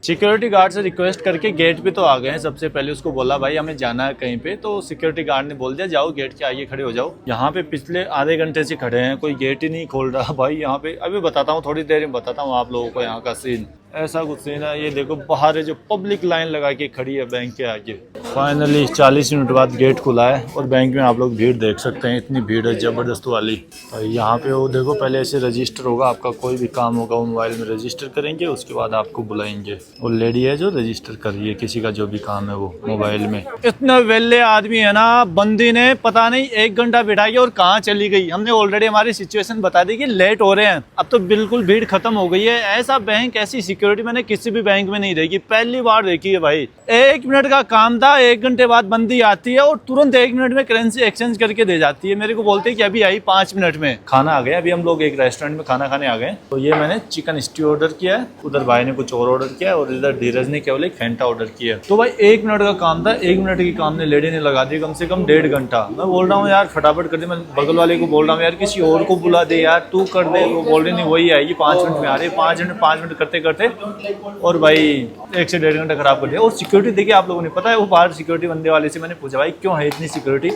सिक्योरिटी गार्ड से रिक्वेस्ट करके गेट पे तो आ गए हैं। सबसे पहले उसको बोला भाई हमें जाना है कहीं पे, तो सिक्योरिटी गार्ड ने बोल दिया जाओ गेट के आगे खड़े हो जाओ। यहाँ पे पिछले आधे घंटे से खड़े हैं, कोई गेट ही नहीं खोल रहा भाई। यहाँ पे अभी बताता हूँ, थोड़ी देर में बताता हूँ आप लोगों को यहाँ का सीन। ऐसा कुछ सीन है, ये देखो बाहर है जो पब्लिक लाइन लगा के खड़ी है बैंक के आगे। फाइनली 40 मिनट बाद गेट खुला है, और बैंक में आप लोग भीड़ देख सकते हैं, इतनी भीड़ है जबरदस्त वाली। और यहाँ पे वो देखो पहले ऐसे रजिस्टर होगा, आपका कोई भी काम होगा वो मोबाइल में रजिस्टर करेंगे, उसके बाद आपको बुलाएंगे। वो लेडी है जो रजिस्टर कर रही है किसी का जो भी काम है वो मोबाइल में। इतना वेले आदमी है ना, बंदी ने पता नहीं 1 घंटा बिठाई और कहाँ चली गई। हमने ऑलरेडी हमारी सिचुएशन बता दी कि लेट हो रहे हैं, अब तो बिल्कुल भीड़ खत्म हो गई है। ऐसा बैंक, ऐसी सिक्योरिटी मैंने किसी भी बैंक में नहीं देखी, पहली बार देखी है भाई। 1 मिनट का काम था, 1 घंटे बाद बंदी आती है और तुरंत 1 मिनट में करेंसी एक्सचेंज करके दे जाती है। मेरे को बोलते हैं कि अभी आई 5 मिनट में। खाना आ गया, अभी हम लोग एक रेस्टोरेंट में खाना खाने आ गए। तो ये मैंने चिकन स्ट्यू ऑर्डर किया है, उधर भाई ने कुछ और ऑर्डर किया है, और इधर धीरज ने केवल एक फैंटा ऑर्डर किया है। तो भाई 1 मिनट का काम था, 1 मिनट के काम ने लेडी ने लगा दिया कम से कम 1.5 घंटा। मैं बोल रहा हूँ यार फटाफट कर दे, मैं बगल वाले को बोल रहा हूँ यार किसी और को बुला दे यार, तू कर दे। वो बोल रही नहीं वही आएगी 5 मिनट में आ रही है। 5 मिनट करते करते और भाई 1 से 1.5 घंटा खराब कर दिया। और सिक्योरिटी देखिए आप लोगों ने, पता है वो बाहर सिक्योरिटी बंदे वाले से मैंने पूछा भाई क्यों है इतनी सिक्योरिटी।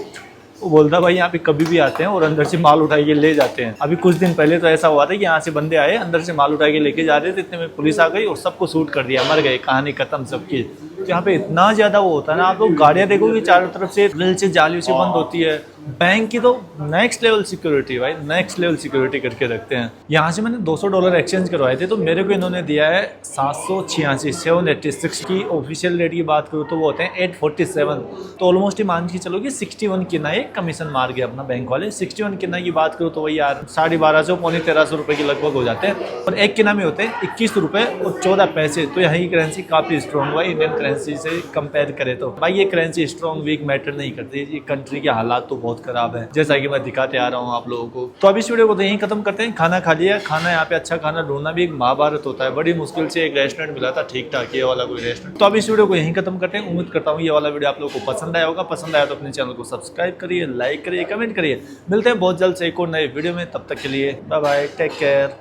वो बोलता भाई यहाँ पे कभी भी आते हैं और अंदर से माल उठा के ले जाते हैं। अभी कुछ दिन पहले तो ऐसा हुआ था कि यहाँ से बंदे आए, अंदर से माल उठा के लेके जा रहे थे, इतने में पुलिस आ गई और सबको शूट कर दिया, मर गए, कहानी खत्म सबकी। तो यहाँ पे इतना ज्यादा वो होता है ना, आप लोग गाड़ियाँ देखोगे चारों तरफ से ग्रिल से जालियों से बंद होती है। बैंक की तो नेक्स्ट लेवल सिक्योरिटी भाई, नेक्स्ट लेवल सिक्योरिटी करके रखते हैं। यहाँ से मैंने $200 एक्सचेंज करवाए थे, तो मेरे को इन्होंने दिया है 786 की। ऑफिशियल रेट की बात करूँ तो वो होते हैं 847, तो ऑलमोस्ट ही मान के चलो कि 61 किना एक कमीशन मार गया अपना बैंक वाले। 61 किना की बात करूँ तो वही यार 1250 पौने 1300 रुपये के लगभग हो जाते हैं, और एक किना में होते हैं 21 रुपये और 14 पैसे। तो यहाँ की करेंसी काफ़ी स्ट्रॉन्ग हुआ इंडियन करेंसी से कंपेयर करें तो। भाई ये करेंसी स्ट्रॉन्ग वीक मैटर नहीं करती, ये कंट्री के हालात तो बहुत खराब है, जैसा कि मैं दिखाते आ रहा हूँ आप लोगों को। तो अभी इस वीडियो को तो यहीं खत्म करते हैं। खाना खा लिया, खाना यहाँ पे अच्छा खाना ढूंढना भी एक महाभारत होता है, बड़ी मुश्किल से एक रेस्टोरेंट मिला था ठीक ठाक, ये वाला कोई रेस्टोरेंट। तो अभी इस वीडियो को यहीं खत्म करते हैं। उम्मीद करता हूँ ये वाला वीडियो आप लोगों को पसंद आया होगा। पसंद आया तो अपने चैनल को सब्सक्राइब करिए, लाइक करिए, कमेंट करिए। मिलते हैं बहुत जल्द से एक और नए वीडियो में, तब तक के लिए बाय बाय, टेक केयर।